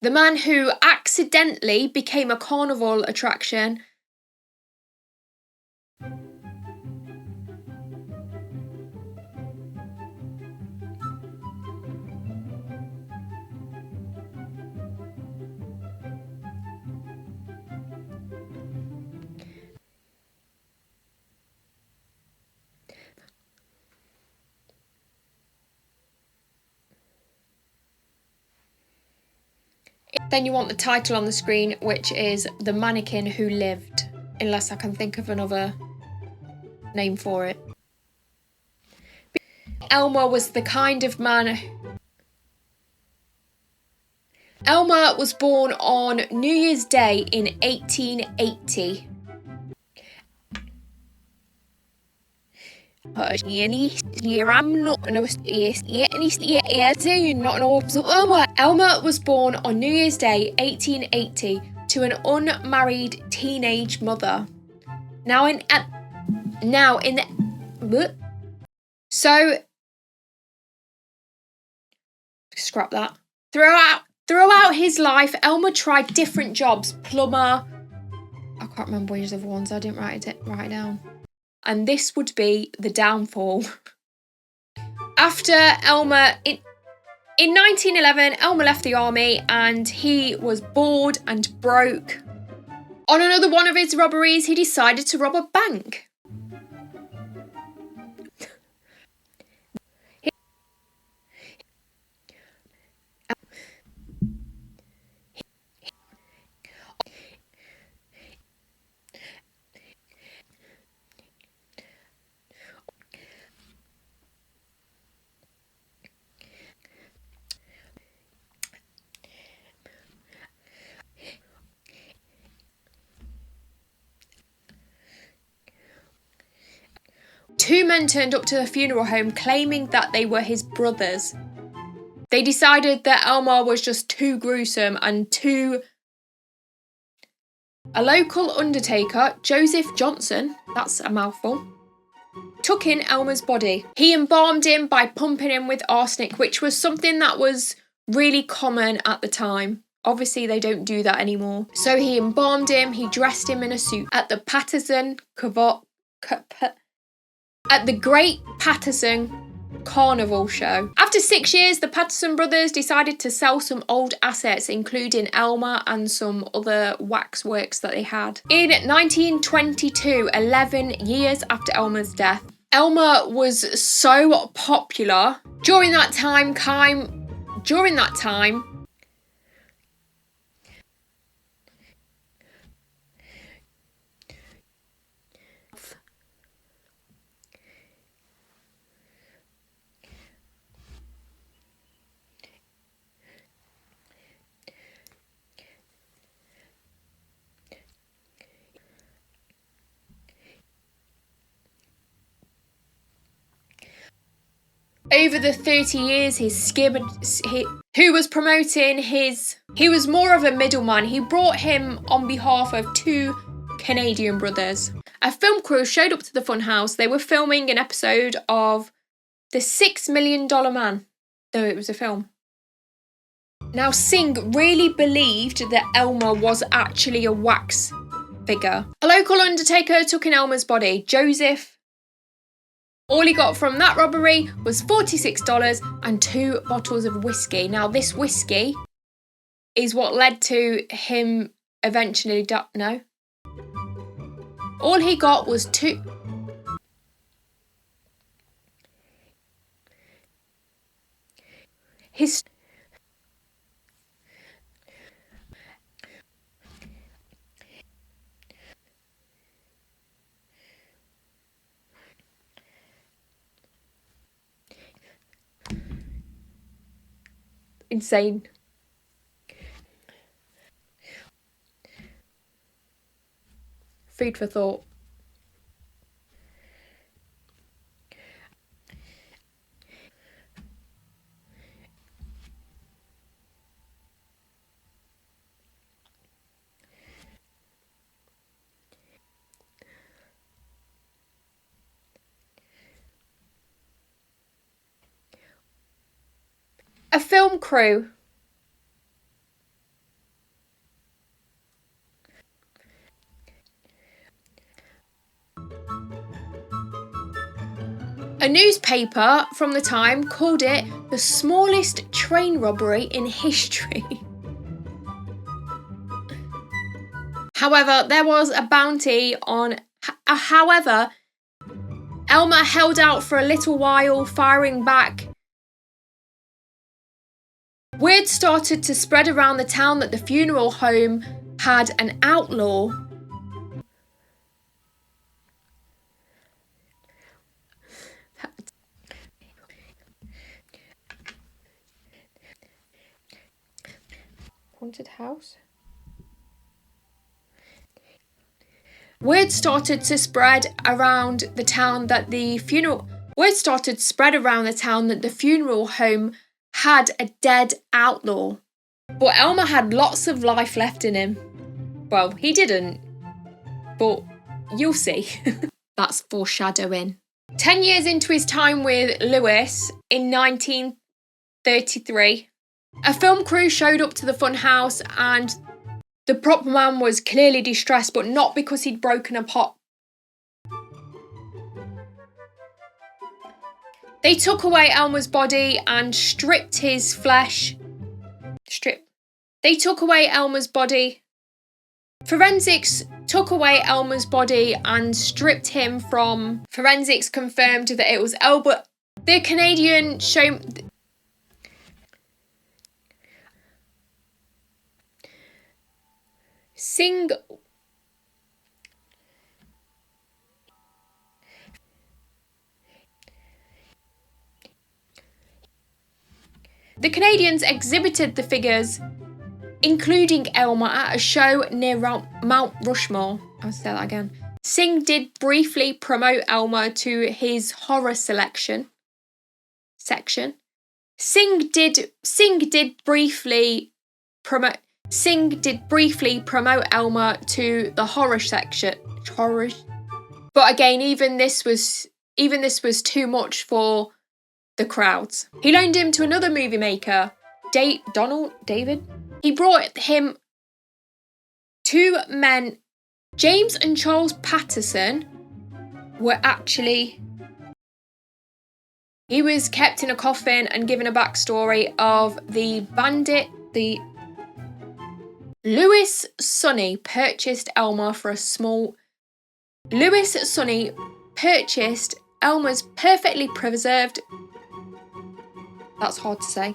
The man who accidentally became a carnival attraction. Then you want the title on the screen, which is The Mannequin Who Lived, unless I can think of another name for it. Elmer was the kind of man... Elmer was born on New Year's Day in 1880. Elmer was born on New Year's Day 1880 to an unmarried teenage mother. Scrap that. Throughout his life, Elmer tried different jobs. Plumber. I can't remember which other ones. I didn't write it down. And this would be the downfall. After Elmer... In 1911, Elmer left the army and he was bored and broke. On another one of his robberies, he decided to rob a bank. Two men turned up to the funeral home claiming that they were his brothers. They decided that Elmer was just too gruesome and too... A local undertaker, Joseph Johnson, that's a mouthful, took in Elmer's body. He embalmed him by pumping him with arsenic, which was something that was really common at the time. Obviously, they don't do that anymore. So he embalmed him, he dressed him in a suit at the Great Patterson Carnival Show. After 6 years, the Patterson brothers decided to sell some old assets, including Elmer and some other waxworks that they had. In 1922, 11 years after Elmer's death, Elmer was so popular. During that time, over the 30 years, he was more of a middleman. He brought him on behalf of two Canadian brothers. A film crew showed up to the funhouse. They were filming an episode of The $6 Million Man, though it was a film. Now, Singh really believed that Elmer was actually a wax figure. A local undertaker took in Elmer's body, Joseph. All he got from that robbery was $46 and 2 bottles of whiskey. Now, this whiskey is what led to him eventually no. All he got was 2... His... Insane. Food for thought. A film crew A newspaper from the time called it the smallest train robbery in history. However, there was a bounty on... However, Elmer held out for a little while, firing back. Word started to spread around the town that the funeral home had an outlaw. Haunted house? Word started to spread around the town that the funeral home had a dead outlaw. But Elmer had lots of life left in him. Well, he didn't. But you'll see. That's foreshadowing. 10 years into his time with Lewis in 1933, a film crew showed up to the funhouse and the prop man was clearly distressed, but not because he'd broken a pot. They took away Elmer's body and stripped his flesh. They took away Elmer's body. Forensics took away Elmer's body and stripped him from... Forensics confirmed that it was Elmer. The Canadian show... Singh... The Canadians exhibited the figures, including Elmer, at a show near Mount Rushmore. I'll say that again. Singh did briefly promote Elmer to his horror section. Singh did briefly promote Elmer to the horror section. But again, even this was too much for the crowds. He loaned him to another movie maker, David. He brought him two men. James and Charles Patterson were actually... He was kept in a coffin and given a backstory of the bandit. Louis Sonny purchased Elmer's perfectly preserved... That's hard to say.